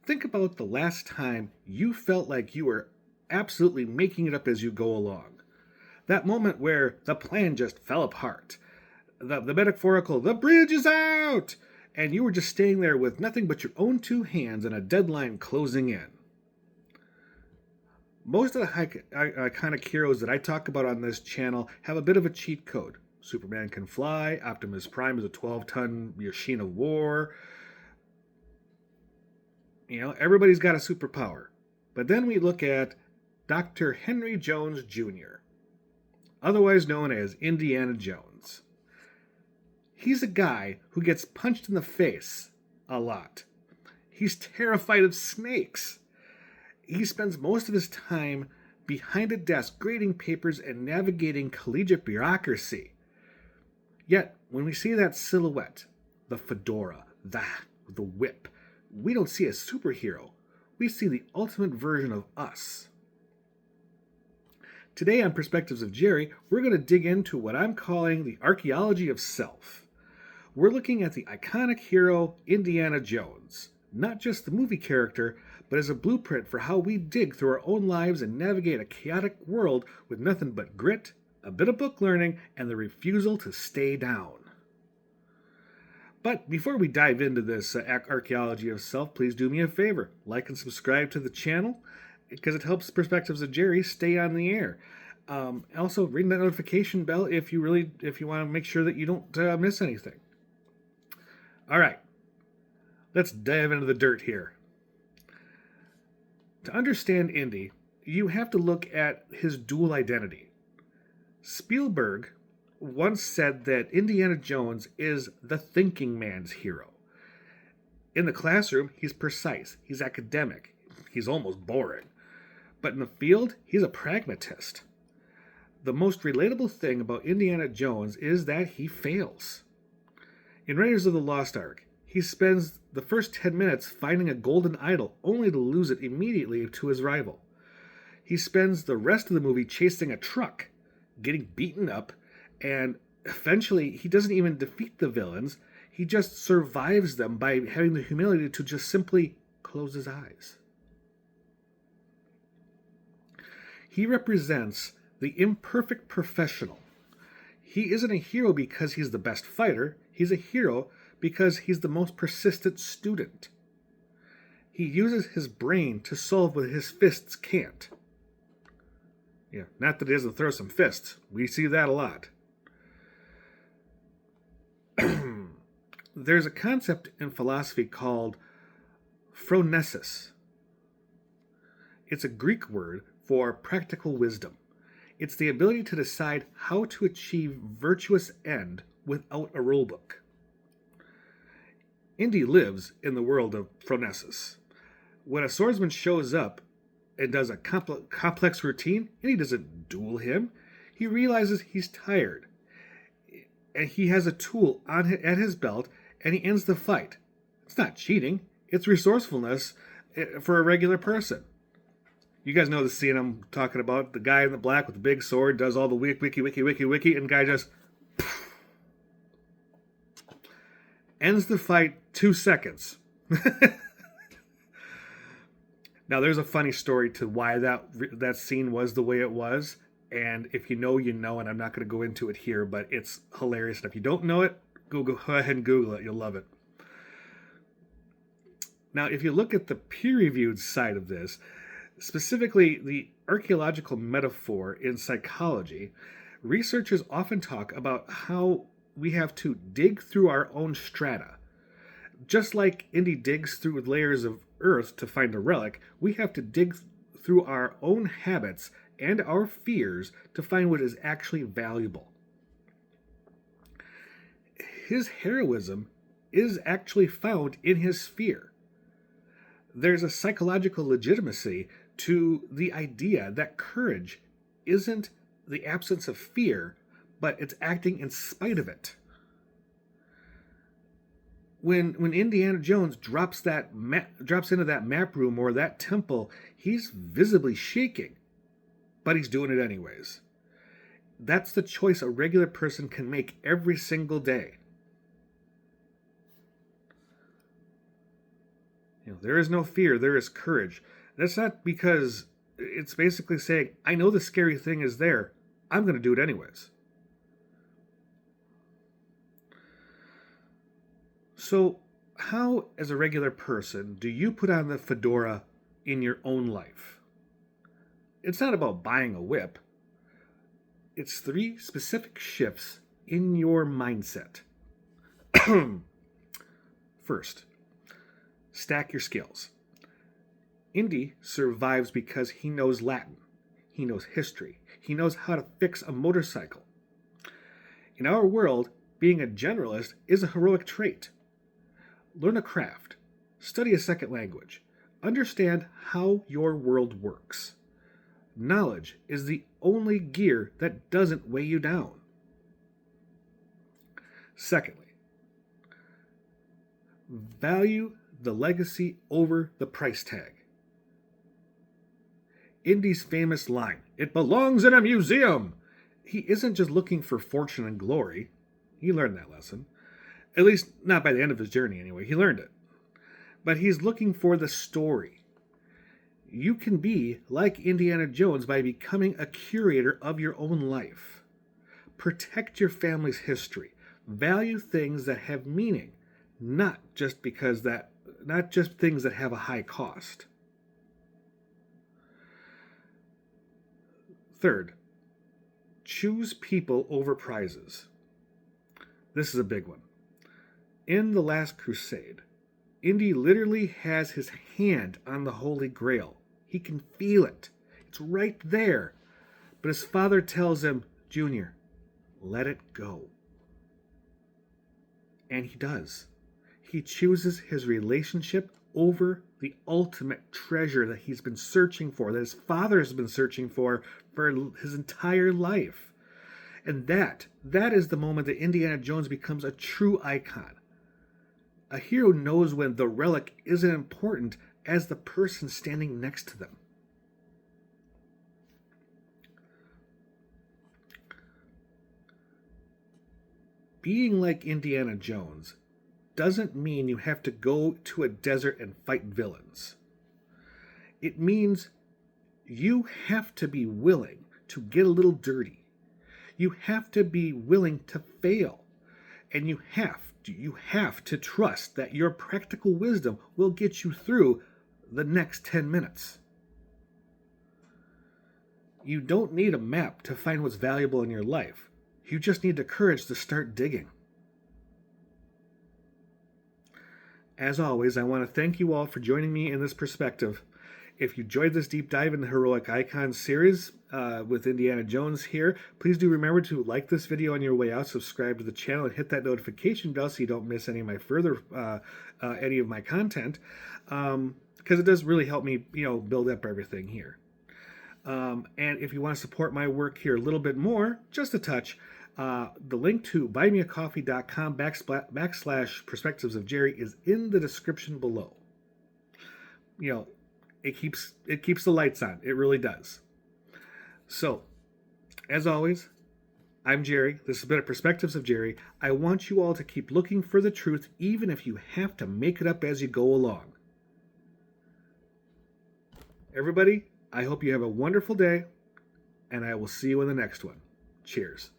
Think about the last time you felt like you were absolutely making it up as you go along. That moment where the plan just fell apart. The metaphorical, the bridge is out! And you were just staying there with nothing but your own two hands and a deadline closing in. Most of the iconic heroes that I talk about on this channel have a bit of a cheat code. Superman can fly, Optimus Prime is a 12-ton machine of war. Everybody's got a superpower. But then we look at Dr. Henry Jones Jr., otherwise known as Indiana Jones. He's a guy who gets punched in the face a lot. He's terrified of snakes. He spends most of his time behind a desk grading papers and navigating collegiate bureaucracy. Yet, when we see that silhouette, the fedora, the whip, we don't see a superhero. We see the ultimate version of us. Today on Perspectives of Jerry, we're going to dig into what I'm calling the archaeology of self. We're looking at the iconic hero Indiana Jones, not just the movie character, but as a blueprint for how we dig through our own lives and navigate a chaotic world with nothing but grit, a bit of book learning, and the refusal to stay down. But before we dive into this archaeology of self, please do me a favor. Like and subscribe to the channel because it helps Perspectives of Jerry stay on the air. Also, ring that notification bell if you want to make sure that you don't miss anything. All right, let's dive into the dirt here. To understand Indy, you have to look at his dual identity. Spielberg once said that Indiana Jones is the thinking man's hero. In the classroom, he's precise, he's academic, he's almost boring. But in the field, he's a pragmatist. The most relatable thing about Indiana Jones is that he fails. In Raiders of the Lost Ark, he spends the first 10 minutes finding a golden idol only to lose it immediately to his rival. He spends the rest of the movie chasing a truck, getting beaten up, and eventually he doesn't even defeat the villains. He just survives them by having the humility to just simply close his eyes. He represents the imperfect professional. He isn't a hero because he's the best fighter. He's a hero because he's the most persistent student. He uses his brain to solve what his fists can't. Yeah, not that he doesn't throw some fists. We see that a lot. There's a concept in philosophy called phronesis. It's a Greek word for practical wisdom. It's the ability to decide how to achieve virtuous end without a rulebook. Indy lives in the world of phronesis. When a swordsman shows up and does a complex routine, and he doesn't duel him, he realizes he's tired. And he has a tool at his belt, and he ends the fight. It's not cheating. It's resourcefulness for a regular person. You guys know the scene I'm talking about. The guy in the black with the big sword does all the wiki, and the guy just ends the fight 2 seconds. Now, there's a funny story to why that scene was the way it was. And if you know, you know, and I'm not going to go into it here, but it's hilarious. And if you don't know it, go ahead and Google it. You'll love it. Now, if you look at the peer-reviewed side of this, specifically the archaeological metaphor in psychology, researchers often talk about how we have to dig through our own strata. Just like Indy digs through layers of earth to find a relic, we have to dig through our own habits and our fears to find what is actually valuable. His heroism is actually found in his fear. There's a psychological legitimacy to the idea that courage isn't the absence of fear, but it's acting in spite of it. When Indiana Jones drops into that map room or that temple, he's visibly shaking, but he's doing it anyways. That's the choice a regular person can make every single day. There is no fear, there is courage. That's not because it's basically saying, I know the scary thing is there. I'm going to do it anyways. So, how, as a regular person, do you put on the fedora in your own life? It's not about buying a whip. It's 3 specific shifts in your mindset. First, stack your skills. Indy survives because he knows Latin. He knows history. He knows how to fix a motorcycle. In our world, being a generalist is a heroic trait. Learn a craft. Study a second language. Understand how your world works. Knowledge is the only gear that doesn't weigh you down. Secondly, value the legacy over the price tag. Indy's famous line, "It belongs in a museum." He isn't just looking for fortune and glory. He learned that lesson. At least, not by the end of his journey anyway. He learned it. But he's looking for the story. You can be like Indiana Jones by becoming a curator of your own life. Protect your family's history. Value things that have meaning, not just things that have a high cost. Third, choose people over prizes. This is a big one. In The Last Crusade, Indy literally has his hand on the Holy Grail. He can feel it. It's right there. But his father tells him, "Junior, let it go." And he does. He chooses his relationship over the ultimate treasure that he's been searching for, that his father has been searching for his entire life. And that is the moment that Indiana Jones becomes a true icon. A hero knows when the relic isn't important as the person standing next to them. Being like Indiana Jones doesn't mean you have to go to a desert and fight villains. It means you have to be willing to get a little dirty. You have to be willing to fail. And you have to trust that your practical wisdom will get you through the next 10 minutes. You don't need a map to find what's valuable in your life. You just need the courage to start digging. As always, I want to thank you all for joining me in this perspective. If you enjoyed this deep dive in the Heroic Icons series with Indiana Jones here, please do remember to like this video on your way out, subscribe to the channel, and hit that notification bell so you don't miss any of my any of my content, because it does really help me, build up everything here. And if you want to support my work here a little bit more, just a touch, the link to buymeacoffee.com / perspectives of Jerry is in the description below. It keeps the lights on. It really does. So, as always, I'm Jerry. This has been a Perspectives of Jerry. I want you all to keep looking for the truth, even if you have to make it up as you go along. Everybody, I hope you have a wonderful day, and I will see you in the next one. Cheers.